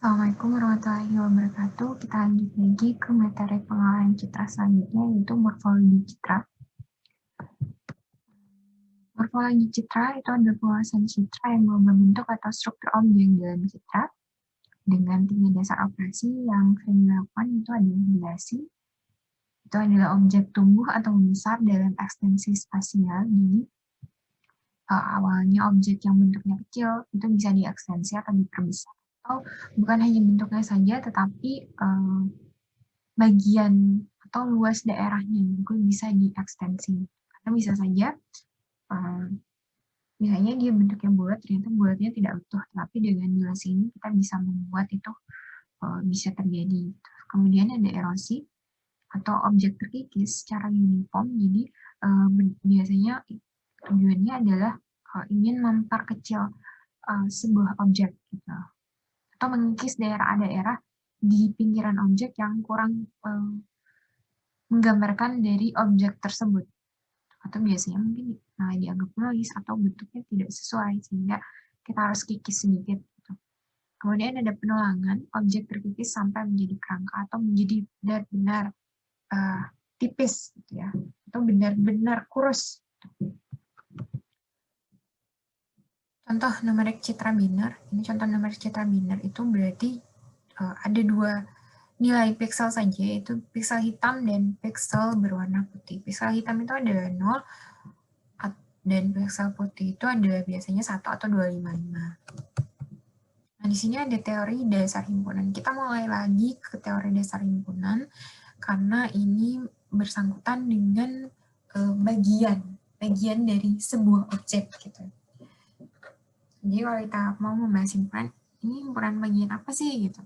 Assalamualaikum warahmatullahi wabarakatuh. Kita lanjut lagi ke materi pengolahan citra selanjutnya, yaitu morfologi citra. Morfologi citra itu adalah penguasaan citra yang mengubah bentuk atau struktur objek dalam citra dengan 3 dasar operasi yang sering dilakukan. Itu adalah dilasi, itu adalah objek tumbuh atau membesar dalam ekstensi spasial. Jadi awalnya objek yang bentuknya kecil itu bisa diekstensi atau diperbesar. Atau bukan hanya bentuknya saja, tetapi bagian atau luas daerahnya juga bisa diekstensi. Karena bisa saja, misalnya dia bentuknya bulat, ternyata bulatnya tidak utuh, tapi dengan dilasi ini kita bisa membuat itu bisa terjadi. Kemudian ada erosi atau objek terkikis secara uniform. Jadi biasanya tujuannya adalah ingin memperkecil sebuah objek gitu, atau mengikis daerah-daerah di pinggiran objek yang kurang menggambarkan dari objek tersebut, atau biasanya mungkin dianggap noise atau bentuknya tidak sesuai sehingga kita harus kikis sedikit gitu. Kemudian ada penulangan, objek terkikis sampai menjadi kerangka atau menjadi benar-benar tipis gitu ya, atau benar-benar kurus. Contoh numerik citra biner, ini contoh numerik citra biner itu berarti ada 2 nilai piksel saja, yaitu piksel hitam dan piksel berwarna putih. Piksel hitam itu ada 0, dan piksel putih itu ada biasanya 1 atau 255. Nah, di sini ada teori dasar himpunan. Kita mulai lagi ke teori dasar himpunan, karena ini bersangkutan dengan bagian dari sebuah objek gitu. Jadi kalau kita mau membahas himpunan, ini himpunan bagian apa sih gitu.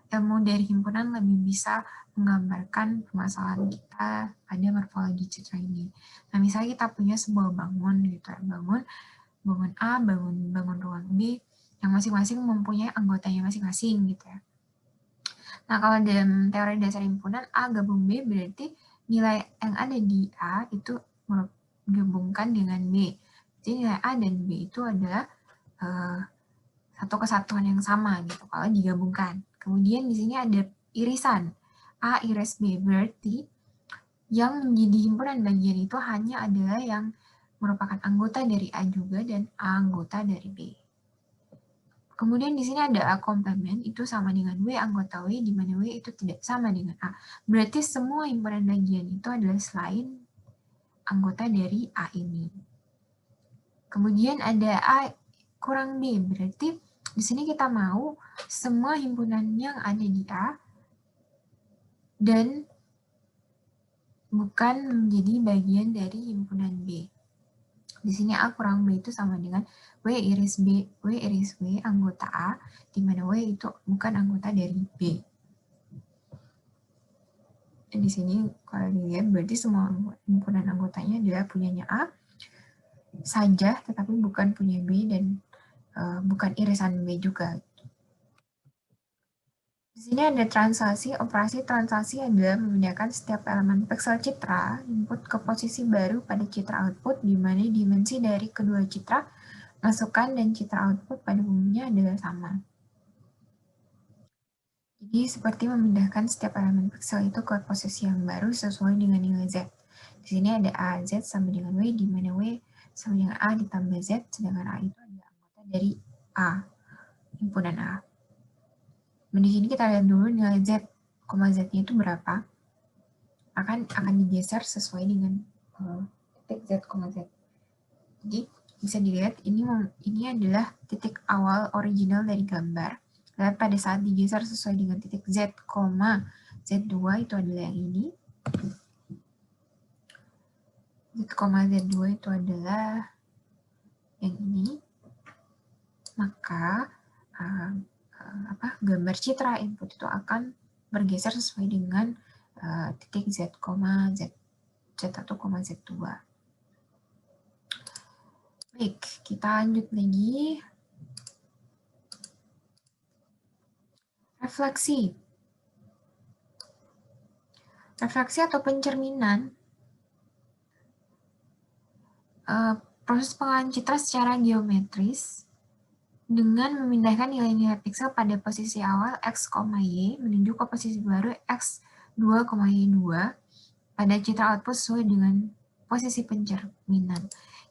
Ilmu dari himpunan lebih bisa menggambarkan permasalahan kita pada morfologi citra ini. Nah, misalnya kita punya sebuah bangun gitu, bangun A, bangun ruang B, yang masing-masing mempunyai anggotanya masing-masing gitu ya. Nah, kalau dalam teori dasar himpunan A gabung B berarti nilai yang ada di A itu menggabungkan dengan B. Jadi nilai A dan B itu adalah satu kesatuan yang sama gitu kalau digabungkan. Kemudian di sini ada irisan A iris B, berarti yang menjadi himpunan bagian itu hanya adalah yang merupakan anggota dari A juga dan A anggota dari B. Kemudian di sini ada A komplement, itu sama dengan W anggota W, di mana W itu tidak sama dengan A. Berarti semua himpunan bagian itu adalah selain anggota dari A ini. Kemudian ada A kurang B, berarti di sini kita mau semua himpunan yang ada di A dan bukan menjadi bagian dari himpunan B. Di sini A kurang B itu sama dengan W iris W anggota A, di mana W itu bukan anggota dari B. Dan di sini kalau dilihat berarti semua himpunan anggotanya adalah punyanya A saja, tetapi bukan punya B dan bukan irisan B juga. Di sini ada translasi. Operasi translasi adalah memindahkan setiap elemen piksel citra input ke posisi baru pada citra output, di mana dimensi dari kedua citra masukan dan citra output pada umumnya adalah sama. Jadi seperti memindahkan setiap elemen piksel itu ke posisi yang baru sesuai dengan nilai Z. Di sini ada A, Z sama dengan W, di mana W sama dengan A ditambah Z, sedangkan A itu adalah anggota dari A, himpunan A. Nah, di sini kita lihat dulu nilai Z, Z-nya itu berapa. Akan digeser sesuai dengan titik Z, Z. Jadi bisa dilihat ini adalah titik awal original dari gambar. Dan pada saat digeser sesuai dengan titik Z, Z2 itu adalah yang ini. Z, Z2 itu adalah yang ini. Maka gambar citra input itu akan bergeser sesuai dengan titik Z, Z1, Z2. Baik, kita lanjut lagi. Refleksi. Refleksi atau pencerminan, proses pengolahan citra secara geometris dengan memindahkan nilai-nilai piksel pada posisi awal X, Y menuju ke posisi baru X2, Y2 pada citra output sesuai dengan posisi pencerminan.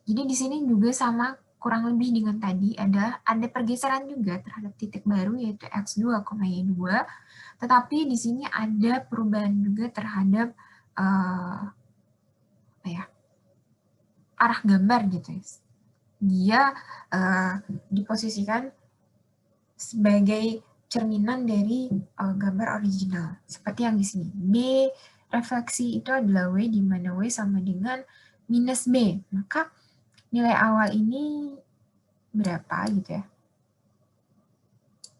Jadi di sini juga sama kurang lebih dengan tadi, ada pergeseran juga terhadap titik baru yaitu X2, Y2, tetapi di sini ada perubahan juga terhadap arah gambar gitu ya. Dia diposisikan sebagai cerminan dari gambar original. Seperti yang di sini. B refleksi itu adalah W, di mana W sama dengan minus B. Maka nilai awal ini berapa gitu ya?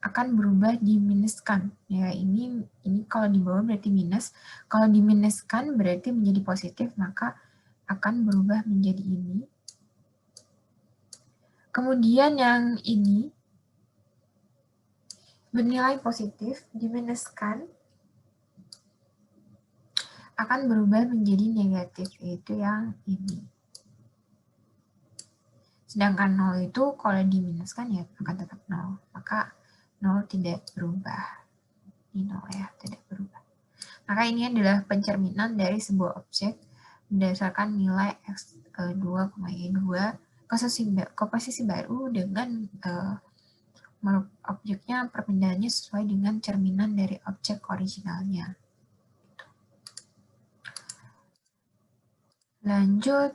Akan berubah diminuskan. Ya, ini kalau di bawah berarti minus. Kalau diminuskan berarti menjadi positif, maka akan berubah menjadi ini. Kemudian yang ini bernilai positif, diminuskan, akan berubah menjadi negatif, yaitu yang ini. Sedangkan 0 itu kalau diminuskan ya akan tetap 0. Maka 0 tidak berubah. Ini 0 ya, tidak berubah. Maka ini adalah pencerminan dari sebuah objek berdasarkan nilai X2, Y2 ke posisi baru dengan objeknya perpindahannya sesuai dengan cerminan dari objek originalnya. Lanjut,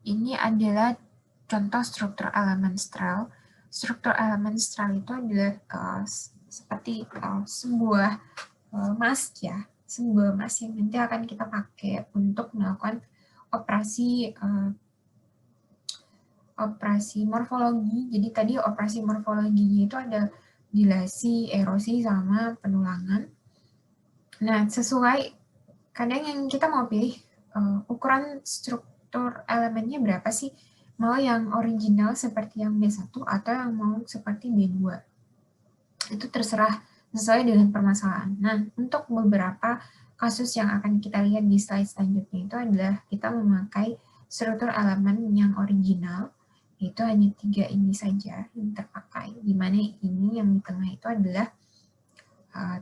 ini adalah contoh struktur elemen stral. Struktur elemen stral itu adalah seperti sebuah mask ya, sebuah mask yang nanti akan kita pakai untuk melakukan operasi morfologi. Jadi tadi operasi morfologinya itu ada dilasi, erosi, sama penulangan. Nah, sesuai kadang yang kita mau pilih ukuran struktur elemennya berapa sih? Mau yang original seperti yang B1 atau yang mau seperti B2. Itu terserah sesuai dengan permasalahan. Nah, untuk beberapa kasus yang akan kita lihat di slide selanjutnya itu adalah kita memakai struktur elemen yang original, itu hanya 3 ini saja yang terpakai, di mana ini yang di tengah itu adalah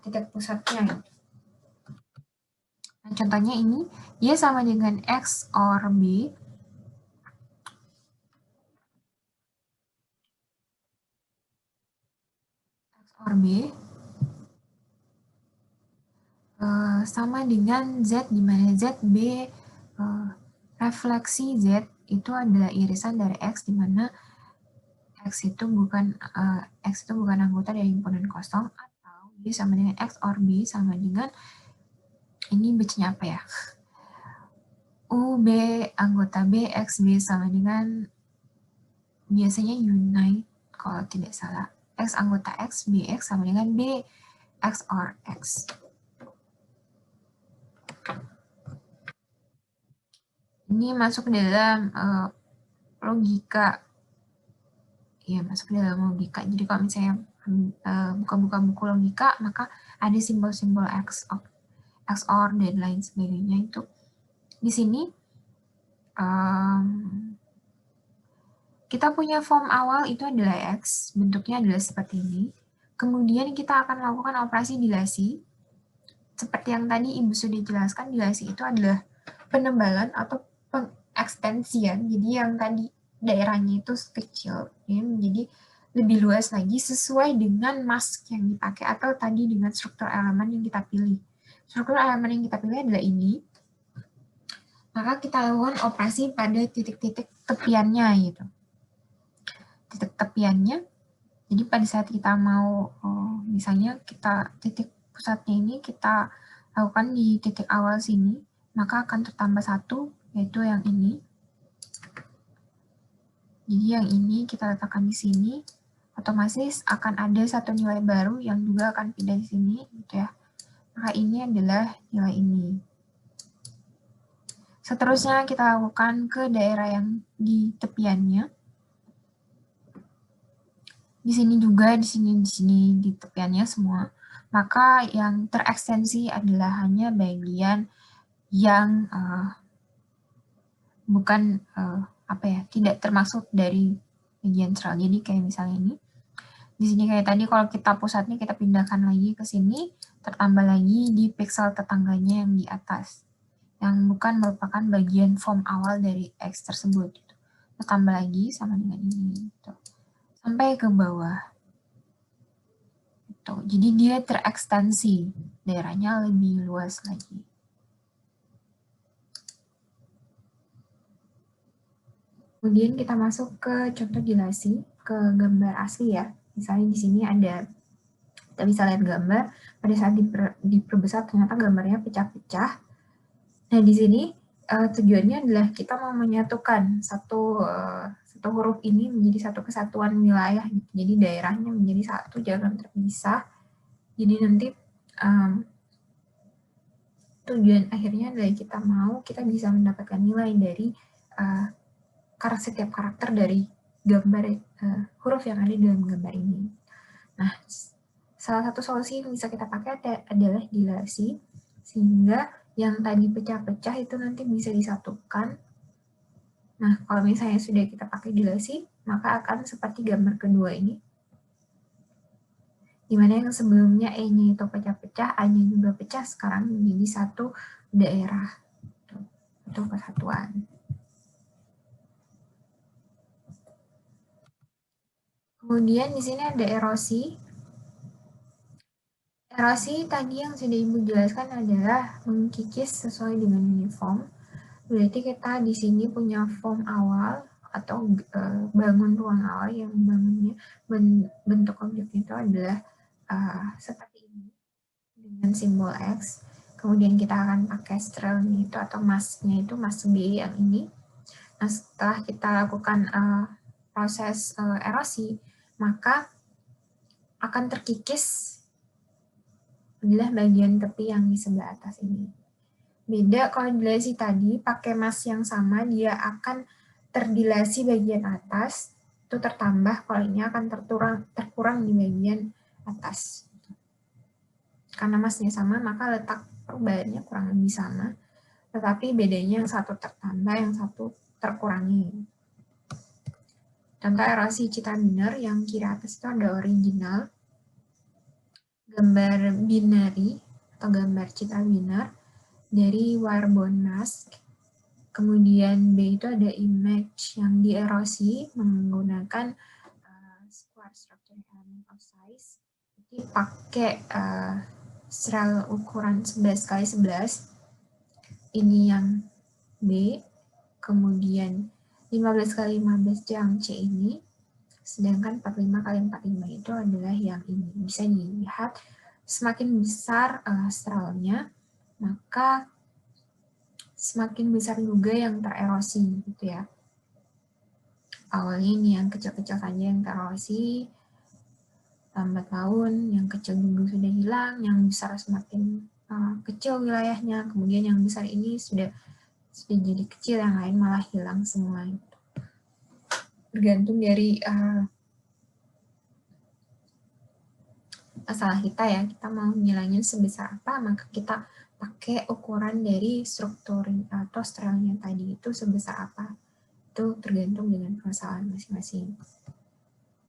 titik pusatnya. Nah, contohnya ini, dia sama dengan X or B. X or B sama dengan Z, di mana Z, B, refleksi Z itu adalah irisan dari X, di mana X itu bukan anggota dari himpunan kosong, atau dia sama dengan X or B sama dengan, ini bacanya apa ya? U, B, anggota B, X, B sama dengan, biasanya unite, kalau tidak salah. X anggota X, B, X sama dengan B, X or X. Ini masuk ke dalam logika. Ya, masuk ke dalam logika. Jadi kalau misalnya buka-buka buku logika, maka ada simbol-simbol X or dan lain sebagainya. Itu di sini kita punya form awal itu adalah X, bentuknya adalah seperti ini. Kemudian kita akan lakukan operasi dilasi. Seperti yang tadi Ibu sudah jelaskan, dilasi itu adalah penebalan atau pengekstensian. Jadi yang tadi daerahnya itu kecil, ya, menjadi lebih luas lagi sesuai dengan mask yang dipakai atau tadi dengan struktur elemen yang kita pilih. Struktur elemen yang kita pilih adalah ini. Maka kita lakukan operasi pada titik-titik tepiannya gitu. Titik tepiannya. Jadi pada saat kita mau, misalnya kita titik pusatnya ini kita lakukan di titik awal sini, maka akan tertambah 1, yaitu yang ini. Jadi yang ini kita letakkan di sini, otomatis akan ada satu nilai baru yang juga akan pindah di sini, gitu ya. Maka ini adalah nilai ini. Seterusnya kita lakukan ke daerah yang di tepiannya. Di sini juga, di sini di tepiannya semua. Maka yang terekstensi adalah hanya bagian yang bukan tidak termasuk dari bagian stral. Jadi kayak misalnya ini, Di sini kayak tadi kalau kita pusatnya kita pindahkan lagi ke sini, tertambah lagi di pixel tetangganya yang di atas, yang bukan merupakan bagian form awal dari X tersebut. Gitu. Tertambah lagi sama dengan ini. Gitu. Sampai ke bawah. Gitu. Jadi dia terekstensi, daerahnya lebih luas lagi. Kemudian kita masuk ke contoh dilasi, ke gambar asli ya. Misalnya di sini ada, kita bisa lihat gambar, pada saat diperbesar ternyata gambarnya pecah-pecah. Nah di sini tujuannya adalah kita mau menyatukan satu huruf ini menjadi satu kesatuan wilayah. Gitu. Jadi daerahnya menjadi satu, jangan terpisah. Jadi nanti tujuan akhirnya adalah kita bisa mendapatkan nilai dari setiap karakter dari gambar huruf yang ada dalam gambar ini. Nah, salah satu solusi yang bisa kita pakai adalah dilasi, sehingga yang tadi pecah-pecah itu nanti bisa disatukan. Nah, kalau misalnya sudah kita pakai dilasi, maka akan seperti gambar kedua ini, di mana yang sebelumnya E-nya itu pecah-pecah, A-nya juga pecah, sekarang menjadi satu daerah atau kesatuan. Kemudian di sini ada erosi. Erosi tadi yang sudah Ibu jelaskan adalah mengkikis sesuai dengan uniform. Berarti kita di sini punya form awal atau bangun ruang awal yang bangunnya bentuk objeknya itu adalah seperti ini dengan simbol X. Kemudian kita akan pakai strailnya itu atau masknya itu mask B yang ini. Nah setelah kita lakukan proses erosi, maka akan terkikis adalah bagian tepi yang di sebelah atas ini. Beda kalau dilasi tadi, pakai mask yang sama, dia akan terdilasi bagian atas, itu tertambah, kalau ini akan terkurang di bagian atas. Karena masknya sama, maka letak perubahannya kurang lebih sama, tetapi bedanya yang satu tertambah, yang satu terkurangi. Contoh erosi citra biner yang kiri atas itu ada original, gambar binary atau gambar citra biner dari Warbond mask. Kemudian B itu ada image yang dierosi menggunakan square structure element of size. Jadi pakai strail ukuran 11x11. Ini yang B. Kemudian 15x15 yang C ini. Sedangkan 45x45 itu adalah yang ini. Bisa dilihat semakin besar strailnya, maka semakin besar juga yang tererosi gitu ya. Awalnya ini yang kecil-kecil saja yang tererosi, lambat laun yang kecil juga sudah hilang, yang besar semakin kecil wilayahnya, kemudian yang besar ini sudah jadi kecil, yang lain malah hilang semua. Bergantung dari masalah kita ya, kita mau ngilangin sebesar apa, maka kita pakai ukuran dari struktur atau strailnya tadi itu sebesar apa. Itu tergantung dengan permasalahan masing-masing.